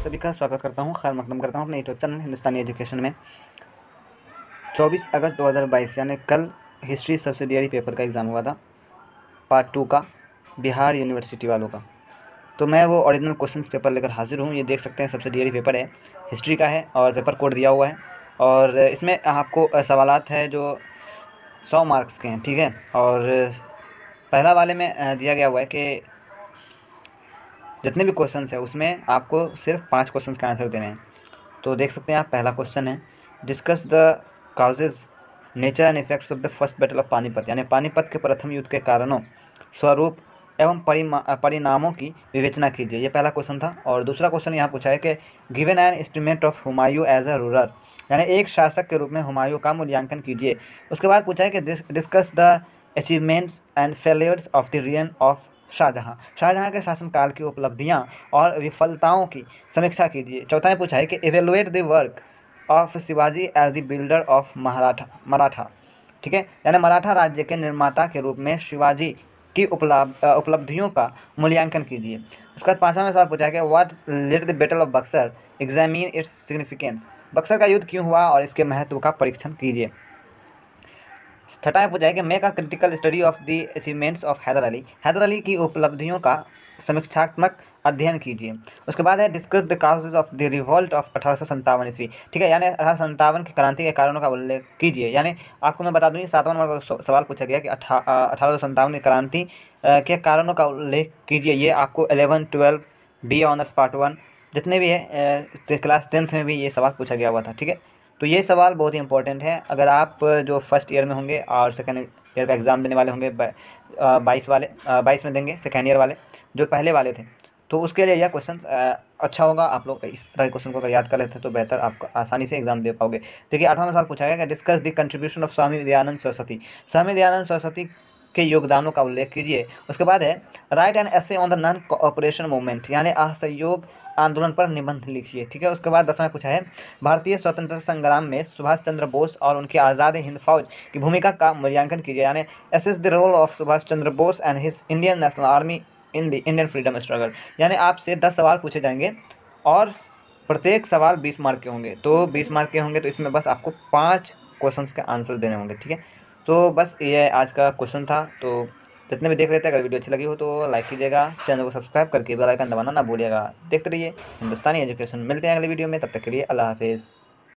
सभी का स्वागत करता हूँ, खैर मकदम करता हूँ अपने यूट्यूब चैनल हिंदुस्तानी एजुकेशन में। 24 अगस्त 2022 यानी कल हिस्ट्री सब्सिडियरी पेपर का एग्ज़ाम हुआ था, पार्ट 2 का, बिहार यूनिवर्सिटी वालों का। तो मैं वो ओरिजिनल क्वेश्चंस पेपर लेकर हाजिर हूँ। ये देख सकते हैं सब्सिडियरी पेपर है, हिस्ट्री का है और पेपर कोड दिया हुआ है। और इसमें आपको सवालात है जो 100 मार्क्स के हैं, ठीक है। और पहला वाले में दिया गया हुआ है कि जितने भी क्वेश्चंस है उसमें आपको सिर्फ 5 क्वेश्चंस का आंसर देने हैं। तो देख सकते हैं आप, पहला क्वेश्चन है, discuss the causes, nature and effects of the first battle of Panipat, यानी पानीपत के प्रथम युद्ध के कारणों, स्वरूप एवं परिणामों की विवेचना कीजिए। ये पहला क्वेश्चन था। और दूसरा क्वेश्चन यहाँ पूछा है कि given an estimate of Humayun as a ruler, यानी एक शासक के रूप में हुमायूं का मूल्यांकन कीजिए। उसके बाद पूछा है कि discuss the achievements and failures of the reign of Shahjahan, Shahjahan के शासनकाल की उपलब्धियाँ और विफलताओं की समीक्षा कीजिए। चौथा में पूछा है कि evaluate the work of Shivaji as the builder of Maratha, ठीक है, यानी मराठा राज्य के निर्माता के रूप में शिवाजी की उपलब्धियों का मूल्यांकन कीजिए। उसके बाद पाँचवा में सवाल पूछा है कि what led the battle of Buxar, examine its significance, Buxar का युद्ध क्यों हुआ और इसके महत्व का परीक्षण कीजिए। छठा में पूछा है कि make a critical study of the achievements of Haider Ali, Haider Ali की उपलब्धियों का समीक्षात्मक अध्ययन कीजिए। उसके बाद है discuss the causes of the revolt of 1857 ईस्वी, ठीक है, यानी 1857 की क्रांति के कारणों का उल्लेख कीजिए। यानी आपको मैं बता दूँ, 7वां नंबर का सवाल पूछा गया कि 1857 की क्रांति के कारणों का उल्लेख कीजिए। ये आपको 11, 12 बी ऑनर्स पार्ट 1 जितने भी है क्लास 10th में भी ये सवाल पूछा गया हुआ था, ठीक है। तो ये सवाल बहुत ही इंपॉर्टेंट है। अगर आप जो फर्स्ट ईयर में होंगे और सेकेंड ईयर का एग्ज़ाम देने वाले होंगे, 22 में देंगे सेकेंड ईयर वाले, जो पहले वाले थे, तो उसके लिए यह क्वेश्चन अच्छा होगा। आप लोग इस तरह के क्वेश्चन को अगर याद कर लेते हैं तो बेहतर, आप आसानी से एग्जाम दे पाओगे। देखिए 8वां सवाल पूछा गया कि discuss the contribution of Swami Dayanand Saraswati, Swami Dayanand Saraswati के योगदानों का उल्लेख कीजिए। उसके बाद है right an essay on the non cooperation movement, यानी असहयोग आंदोलन पर निबंध लिखिए, ठीक है। उसके बाद 10वां पूछा है भारतीय स्वतंत्रता संग्राम में सुभाष चंद्र बोस और उनकी आज़ाद हिंद फौज की भूमिका का मूल्यांकन कीजिए, यानी assess the role of Subhash Chandra Bose and his Indian national army in the Indian freedom struggle. यानी आपसे 10 सवाल पूछे जाएंगे और प्रत्येक सवाल 20 मार्क के होंगे। तो 20 मार्क के होंगे तो इसमें बस आपको 5 क्वेश्चंस के आंसर देने होंगे, ठीक है। तो बस ये आज का क्वेश्चन था। तो जितने भी देख रहे थे, अगर वीडियो अच्छी लगी हो तो लाइक कीजिएगा, चैनल को सब्सक्राइब करके बेल आइकन दबाना ना भूलिएगा। देखते रहिए हिंदुस्तानी एजुकेशन। मिलते हैं अगले वीडियो में, तब तक के लिए अल्लाह हाफिज़।